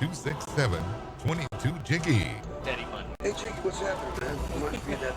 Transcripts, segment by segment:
267-22-JIGGY. Hey, Jiggy, what's happening, man? Reminds me of that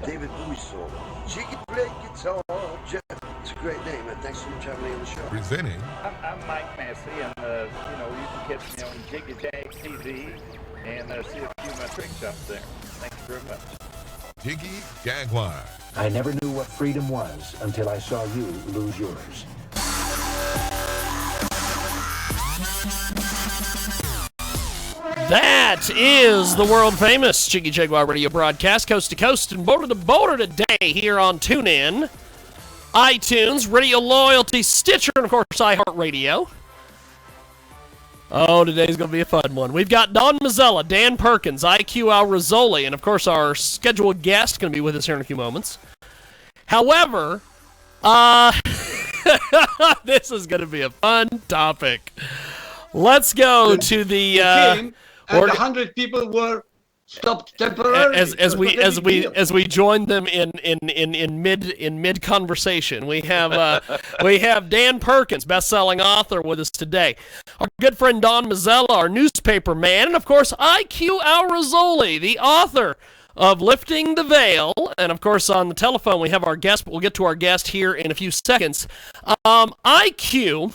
David Bowie song. Jiggy, play guitar, Jeff. It's a great name, man. Thanks so much for having me on the show. Presenting I'm Mike Massey, and you can catch me on Jiggy Jag TV and see a few of my trick shots there. Thank you very much. Jiggy Jaguar. I never knew what freedom was until I saw you lose yours. That is the world-famous Jiggy Jaguar radio broadcast, coast to coast and border to border today here on TuneIn, iTunes, Radio Loyalty, Stitcher, and, of course, iHeartRadio. Oh, today's going to be a fun one. We've got Don Mazzella, Dan Perkins, IQ Al Rassoli, and, of course, our scheduled guest going to be with us here in a few moments. However, this is going to be a fun topic. Let's go to the... and 100 people were stopped temporarily as we joined them in mid conversation. We have Dan Perkins, best-selling author, with us today. Our good friend Don Mazzella, our newspaper man, and of course IQ Al Rassoli, the author of Lifting the Veil. And of course on the telephone we have our guest, but we'll get to our guest here in a few seconds. IQ,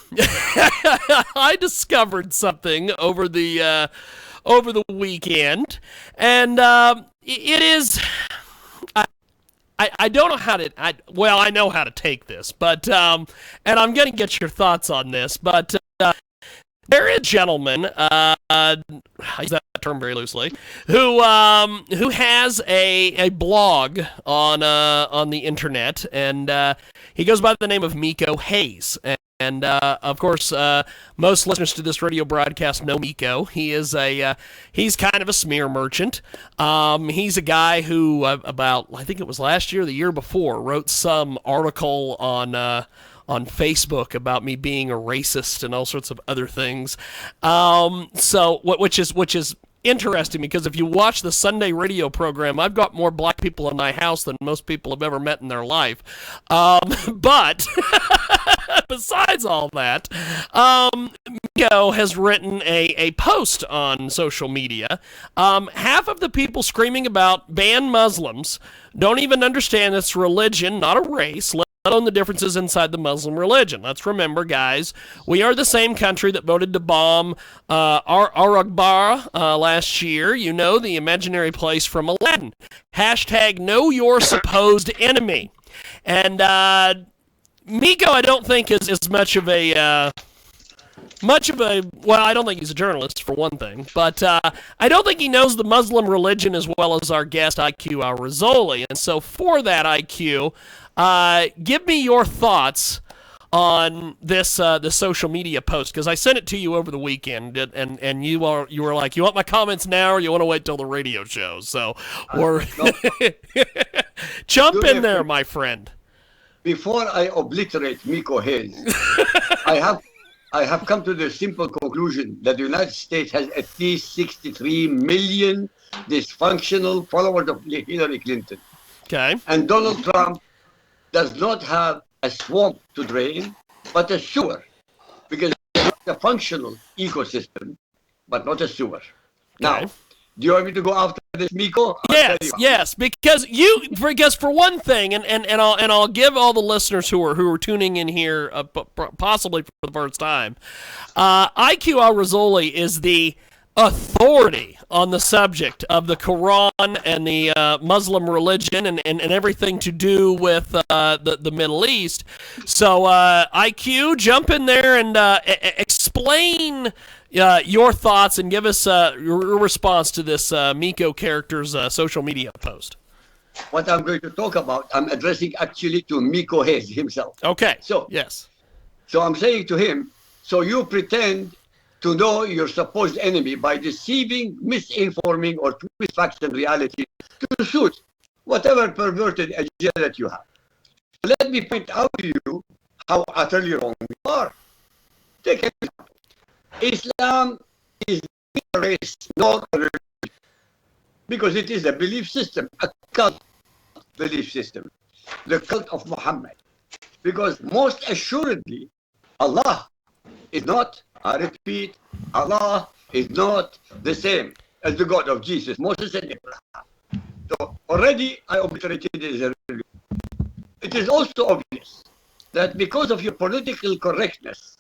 I discovered something over the weekend, and it is, I don't know how to, I know how to take this, but, and I'm going to get your thoughts on this, but there is a gentleman, I use that term very loosely, who has a blog on the internet, and he goes by the name of Daily Haze. And, of course, most listeners to this radio broadcast know Miko. He is he's kind of a smear merchant. He's a guy who, I think it was last year or the year before, wrote some article on Facebook about me being a racist and all sorts of other things. Which is interesting, because if you watch the Sunday radio program, I've got more black people in my house than most people have ever met in their life. But besides all that, Miko has written a post on social media. Half of the people screaming about ban Muslims don't even understand it's religion, not a race, let alone the differences inside the Muslim religion. Let's remember, guys, we are the same country that voted to bomb Ar-Akbar last year. You know, the imaginary place from Aladdin. Hashtag know your supposed enemy. And Miko, I don't think is much of a, well, I don't think he's a journalist, for one thing, but I don't think he knows the Muslim religion as well as our guest, IQ Al Rassoli. And so for that, IQ, give me your thoughts on this social media post, because I sent it to you over the weekend, and you were like, you want my comments now, or you want to wait till the radio show? So we're jump in there, my friend. Before I obliterate Miko Hayes, I have come to the simple conclusion that the United States has at least 63 million dysfunctional followers of Hillary Clinton. Okay. And Donald Trump does not have a swamp to drain, but a sewer, because it's a functional ecosystem, but not a sewer. Okay. Now, do you want me to go after this, Miko? Yes, because for one thing, and I'll give all the listeners who are tuning in here possibly for the first time, IQ Al Rassoli is the authority on the subject of the Quran and the Muslim religion and everything to do with the Middle East. So, IQ, jump in there and explain your thoughts and give us your response to this Miko character's social media post. What I'm going to talk about, I'm addressing actually to Miko Hayes himself. Okay. So, yes. So I'm saying to him, so you pretend to know your supposed enemy by deceiving, misinforming, or twisting reality to suit whatever perverted agenda that you have. Let me point out to you how utterly wrong you are. Take an example. Islam is a race, not a religion, because it is a belief system, a cult belief system, the cult of Muhammad. Because most assuredly, Allah is not, I repeat, Allah is not the same as the God of Jesus, Moses, and Abraham. So already I obliterated it as a religion. It is also obvious that because of your political correctness,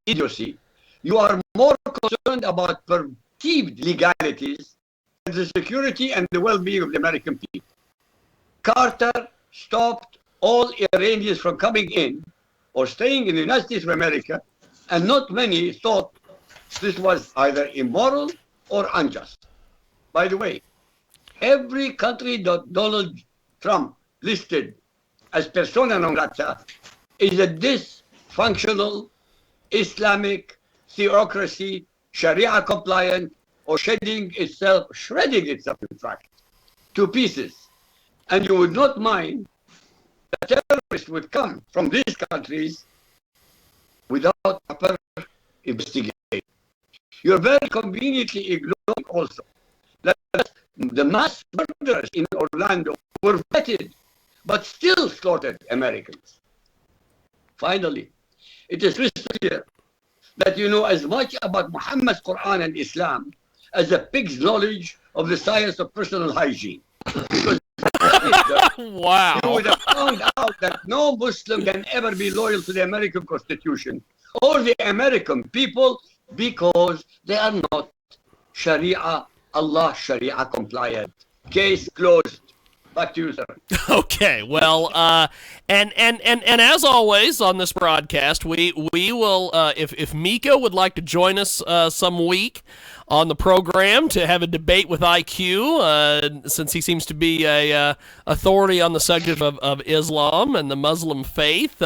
idiocy, you are more concerned about perceived legalities than the security and the well-being of the American people. Carter stopped all Iranians from coming in or staying in the United States of America, and not many thought this was either immoral or unjust. By the way, every country that Donald Trump listed as persona non grata is a dysfunctional Islamic theocracy, Sharia compliant, or shredding itself, in fact, to pieces. And you would not mind that terrorists would come from these countries without proper investigation. You're very conveniently ignoring also that the mass murderers in Orlando were vetted, but still slaughtered Americans. Finally, it is crystal clear that you know as much about Muhammad's Quran and Islam as a pig's knowledge of the science of personal hygiene. Because Wow. you would have found out that no Muslim can ever be loyal to the American Constitution or the American people because they are not Sharia compliant. Case closed. Back to you, sir. Okay, well, and as always on this broadcast, we will if Miko would like to join us some week on the program to have a debate with IQ, since he seems to be a authority on the subject of Islam and the Muslim faith.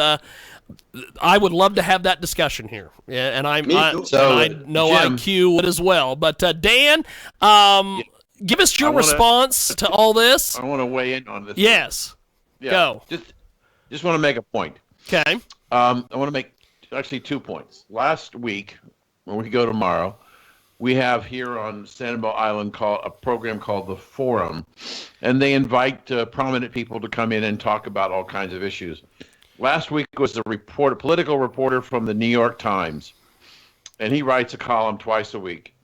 I would love to have that discussion here, yeah, and I know Jim, IQ would as well. But Dan, give us your response to all this. I want to weigh in on this. Yes. Yeah, Go. Just want to make a point. Okay. I want to make actually 2 points. Last week, when we go tomorrow, we have here on Sanibel Island a program called The Forum, and they invite prominent people to come in and talk about all kinds of issues. Last week was a political reporter from the New York Times, and he writes a column twice a week.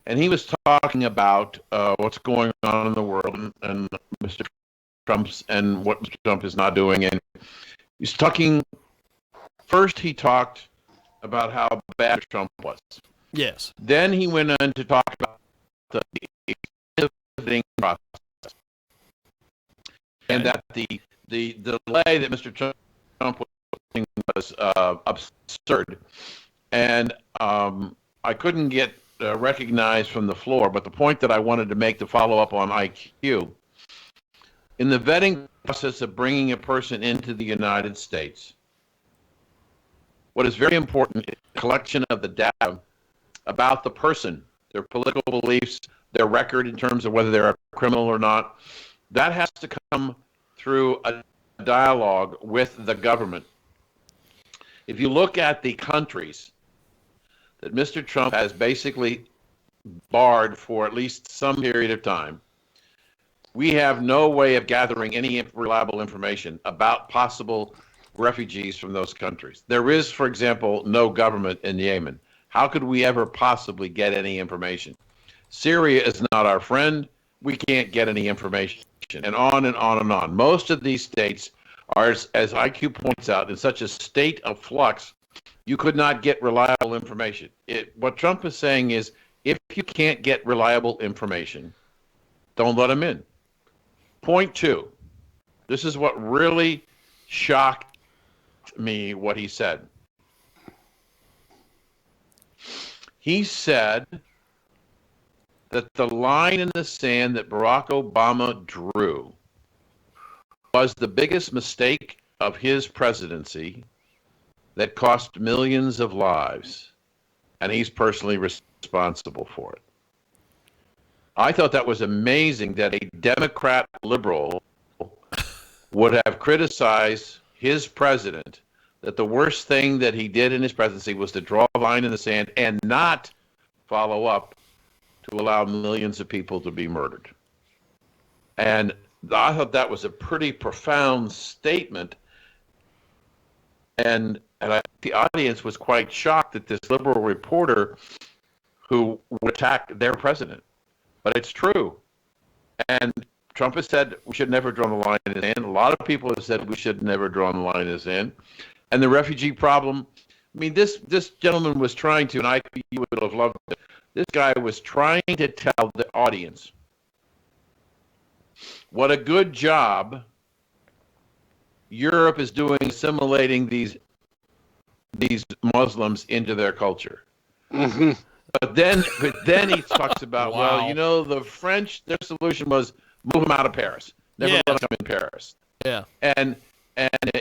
And he was talking about what's going on in the world and Mr. Trump's and what Mr. Trump is not doing. And he's talking. First, he talked about how bad Trump was. Yes. Then he went on to talk about the voting process and that the delay that Mr. Trump was absurd. And I couldn't get recognized from the floor, but the point that I wanted to make to follow up on IQ, in the vetting process of bringing a person into the United States, what is very important is the collection of the data about the person, their political beliefs, their record in terms of whether they're a criminal or not. That has to come through a dialogue with the government. If you look at the countries that Mr. Trump has basically barred for at least some period of time, we have no way of gathering any reliable information about possible refugees from those countries. There is, for example, no government in Yemen. How could we ever possibly get any information? Syria is not our friend. We can't get any information. And on and on and on. Most of these states are, as IQ points out, in such a state of flux, you could not get reliable information. What Trump is saying is, if you can't get reliable information, don't let him in. Point 2. This is what really shocked me, what he said. He said that the line in the sand that Barack Obama drew was the biggest mistake of his presidency that cost millions of lives, and he's personally responsible for it. I thought that was amazing that a Democrat liberal would have criticized his president, that the worst thing that he did in his presidency was to draw a line in the sand and not follow up to allow millions of people to be murdered. And I thought that was a pretty profound statement. And the audience was quite shocked that this liberal reporter who would attack their president. But it's true. And Trump has said we should never draw the line in the sand. A lot of people have said we should never draw the line in the sand. And the refugee problem, I mean, this gentleman was trying to, and you would have loved it. This guy was trying to tell the audience what a good job Europe is doing assimilating these Muslims into their culture. Mm-hmm. But then he talks about, Wow. well, you know, the French, their solution was move them out of Paris. Never let them come in Paris. Yeah. And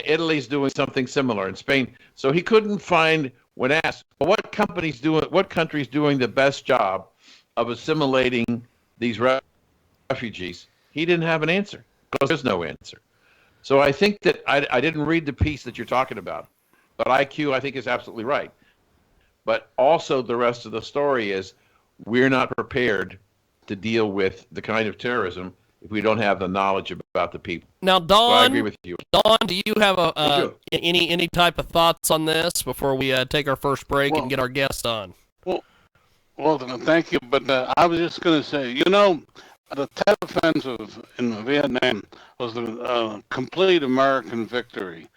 Italy's doing something similar in Spain. So he couldn't find, when asked, well, what country's doing the best job of assimilating these refugees? He didn't have an answer because there's no answer. So I think that I didn't read the piece that you're talking about, but IQ I think is absolutely right. But also the rest of the story is we're not prepared to deal with the kind of terrorism if we don't have the knowledge about the people. Now, So Don, I agree with you. Don, do you have Sure. any type of thoughts on this before we take our first break and get our guest on? Well, thank you. But I was just going to say, you know, the Tet Offensive in Vietnam was a complete American victory.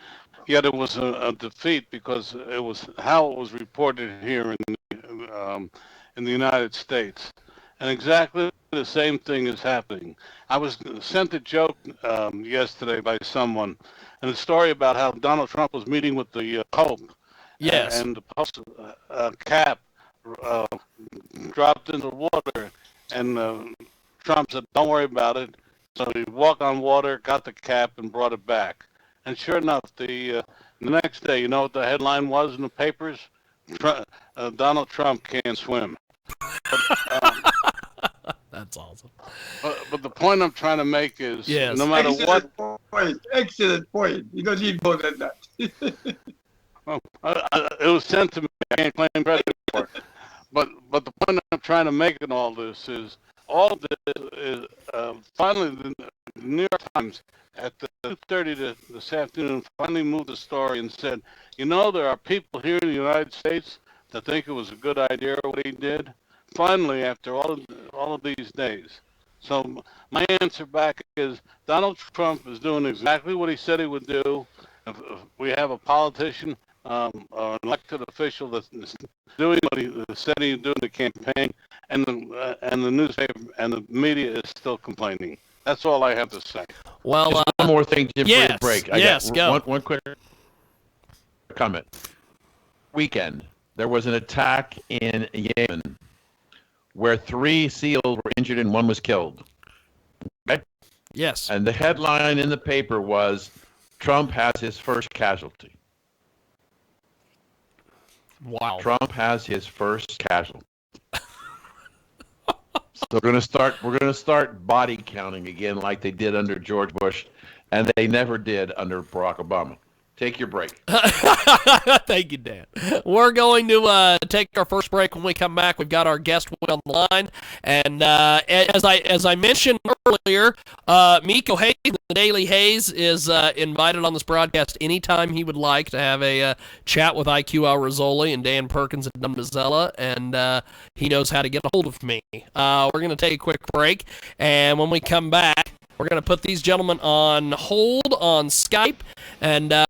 Yet it was a defeat because it was how it was reported here in the United States. And exactly the same thing is happening. I was sent a joke yesterday by someone, and a story about how Donald Trump was meeting with the Pope. Yes. And the Pope's cap dropped into water, and Trump said, "Don't worry about it." So he walked on water, got the cap, and brought it back. And sure enough, the next day, you know what the headline was in the papers? Donald Trump can't swim. That's awesome. But the point I'm trying to make is, Yes. no matter what, Excellent point. You don't need more than that. it was sent to me. I can't claim credit for it. But the point I'm trying to make in all this is, finally the New York Times at 2:30 this afternoon finally moved the story and said, you know, there are people here in the United States that think it was a good idea what he did. Finally, after all of these days. So my answer back is Donald Trump is doing exactly what he said he would do. If we have a politician or an elected official that's doing what he said he'd do in the campaign, and the newspaper and the media is still complaining. That's all I have to say. Well, Just one more thing, Jim, yes, for the break. go. One quick comment. Weekend, there was an attack in Yemen where 3 SEALs were injured and 1 was killed. Okay? Yes. And the headline in the paper was, Trump has his first casualty. Wow. Trump has his first casualty. So we're going to start body counting again like they did under George Bush, and they never did under Barack Obama. Take your break. Thank you, Dan. We're going to take our first break. When we come back, we've got our guest on the line, and as I mentioned earlier, Miko Hayes, the Daily Haze, is invited on this broadcast anytime he would like to have a chat with IQ Rassoli and Dan Perkins and Dum Mazzella, and he knows how to get a hold of me. We're going to take a quick break, and when we come back, we're going to put these gentlemen on hold on Skype, and